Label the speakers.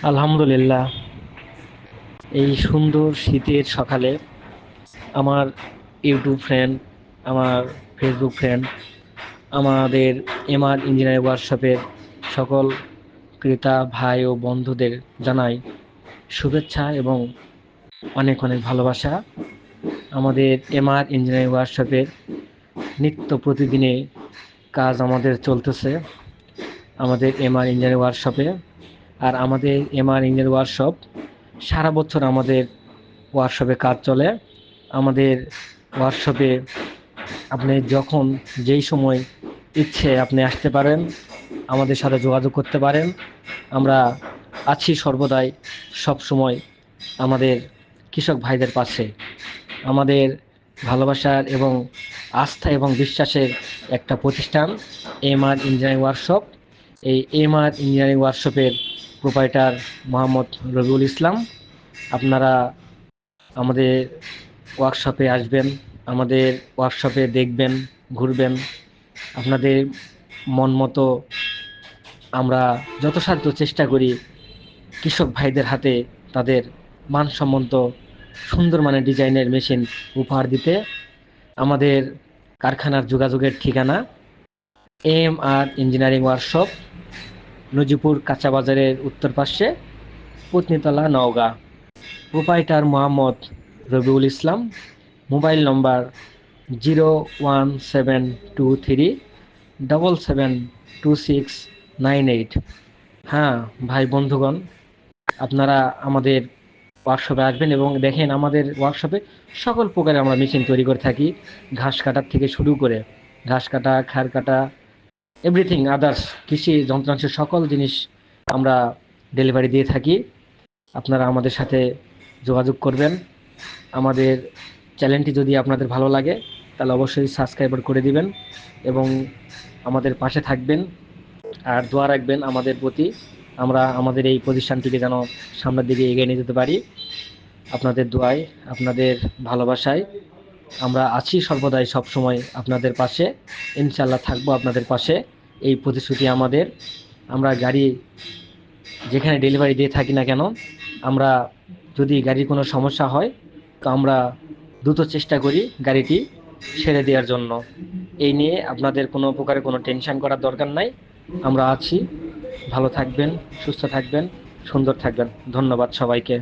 Speaker 1: আলহামদুলিল্লাহ। এই সুন্দর শীতের সকালে আমার ইউটিউব ফ্রেন্ড, আমার ফেসবুক ফ্রেন্ড, আমাদের এমআর ইঞ্জিনিয়ারিং ওয়ার্কশপের সকল ক্রেতা ভাই ও বন্ধুদের জানাই শুভেচ্ছা এবং অনেক অনেক ভালোবাসা। আমাদের এমআর ইঞ্জিনিয়ারিং ওয়ার্কশপের নিত্য প্রতিদিনে কাজ আমাদের চলতেছে আমাদের এমআর ইঞ্জিনিয়ারিং ওয়ার্কশপে। আর আমাদের এমআর ইঞ্জিনিয়ারিং ওয়ার্কশপ সারা বছর আমাদের ওয়ার্কশপে কাজ চলে। আমাদের ওয়ার্কশপে আপনি যখন যেই সময় ইচ্ছে আপনি আসতে পারেন, আমাদের সাথে যোগাযোগ করতে পারেন। আমরা আছি সর্বদাই, সব সময় আমাদের কৃষক ভাইদের পাশে। আমাদের ভালোবাসার এবং আস্থা এবং বিশ্বাসের একটা প্রতিষ্ঠান এমআর ইঞ্জিনিয়ারিং ওয়ার্কশপ। এই এমআর ইঞ্জিনিয়ারিং ওয়ার্কশপের প্রোপাইটার মোহাম্মদ রবিউল ইসলাম। আপনারা আমাদের ওয়ার্কশপে আসবেন, আমাদের ওয়ার্কশপে দেখবেন, ঘুরবেন। আপনাদের মন মতো আমরা যথাসাধ্য চেষ্টা করি কৃষক ভাইদের হাতে তাদের মানসম্মত সুন্দর মানের ডিজাইনের মেশিন উপহার দিতে। আমাদের কারখানার যোগাযোগের ঠিকানা M R engineering workshop, Nazipur কাঁচা বাজারের উত্তর পাশে, Patnitala, Naogaon. Proprietor Mohammad Rabiul Islam. Mobile number 01723772698। হ্যাঁ ভাই বন্ধুগণ, আপনারা আমাদের ওয়ার্কশপে আসবেন এবং দেখেন আমাদের ওয়ার্কশপে সকল প্রকারের আমরা মেশিন তৈরি করে থাকি। ঘাস কাটার থেকে শুরু করে ঘাস কাটা, খার কাটা, এভরিথিং আদার্স কৃষি যন্ত্রাংশের সকল জিনিস আমরা ডেলিভারি দিয়ে থাকি। আপনারা আমাদের সাথে যোগাযোগ করবেন। আমাদের চ্যানেলটি যদি আপনাদের ভালো লাগে তাহলে অবশ্যই সাবস্ক্রাইবার করে দিবেন এবং আমাদের পাশে থাকবেন আর দোয়া রাখবেন আমাদের প্রতি। আমরা আমাদের এই প্রতিষ্ঠানটিকে যেন সামনের দিকে এগিয়ে নিয়ে যেতে পারি। আপনাদের দোয়ায়, আপনাদের ভালোবাসায় আমরা আছি সর্বদাই, সবসময় আপনাদের পাশে। ইনশাল্লাহ থাকবো আপনাদের পাশে, এই প্রতিশ্রুতি আমাদের। আমরা গাড়ি যেখানে ডেলিভারি দিয়ে থাকি না কেন, আমরা যদি গাড়ির কোনো সমস্যা হয় তো আমরা দ্রুত চেষ্টা করি গাড়িটি সেরে দেওয়ার জন্য। এই নিয়ে আপনাদের কোনো প্রকারে কোনো টেনশন করার দরকার নাই। আমরা আছি। ভালো থাকবেন, সুস্থ থাকবেন, সুন্দর থাকবেন। ধন্যবাদ সবাইকে।